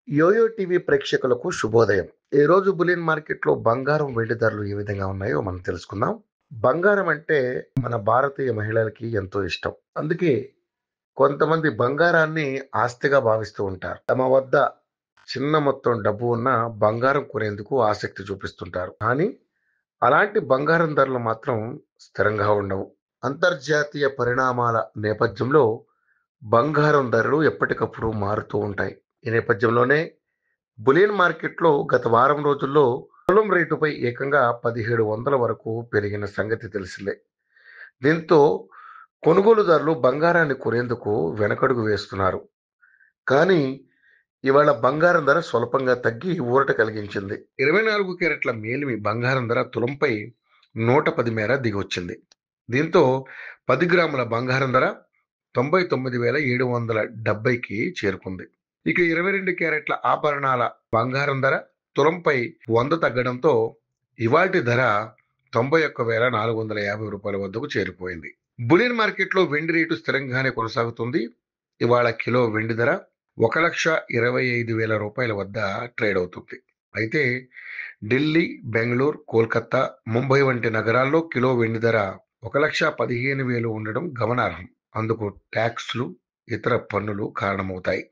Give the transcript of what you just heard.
Yo-yo TV ప్రేక్షకులకు శుభోదయం. ఈ రోజు బులియన్ మార్కెట్‌లో బంగారం, వెండి ధరలు ఏ విధంగా ఉన్నాయో మనం తెలుసుకుందాం. బంగారం అంటే మన భారతీయ మహిళలకి ఎంతో ఇష్టం. అందుకే కొంతమంది బంగారాన్ని ఆస్తిగా భావిస్తూ ఉంటారు. తమ వద్ద చిన్న మొత్తం డబ్బు ఉన్నా బంగారం కొనేందుకు ఆసక్తి చూపిస్తుంటారు. కానీ అలాంటి బంగారం ధరలు మాత్రం స్థిరంగా ఉండవు. అంతర్జాతీయ పరిణామాల నేపథ్యంలో బంగారం ధరలు ఎప్పటికప్పుడు మారుతూ ఉంటాయి. ఈ నేపథ్యంలోనే బులియన్ మార్కెట్లో గత వారం రోజుల్లో తులం రేటుపై ఏకంగా 1700 వరకు పెరిగిన సంగతి తెలిసిందే. దీంతో కొనుగోలుదారులు బంగారాన్ని కొనేందుకు వెనకడుగు వేస్తున్నారు. కానీ ఇవాళ బంగారం ధర స్వల్పంగా తగ్గి ఊరట కలిగించింది. 24 క్యారెట్ల మేలిమి బంగారం ధర తులంపై 110 మేర దిగొచ్చింది. దీంతో 10 గ్రాముల బంగారం ధర 99,770కి చేరుకుంది. ఇక 22 క్యారెట్ల ఆభరణాల బంగారం ధర తులంపై 100 తగ్గడంతో ఇవాల్టి ధర 91,450 రూపాయల వద్దకు చేరిపోయింది. బులియన్ మార్కెట్లో వెండి రేటు స్థిరంగానే కొనసాగుతుంది. ఇవాళ కిలో వెండి ధర 1,25,000 రూపాయల వద్ద ట్రేడ్ అవుతుంది. అయితే ఢిల్లీ, బెంగళూరు, కోల్కతా, ముంబై వంటి నగరాల్లో కిలో వెండి ధర 1,15,000 ఉండడం గమనార్హం. అందుకు ట్యాక్స్లు, ఇతర పన్నులు కారణమవుతాయి.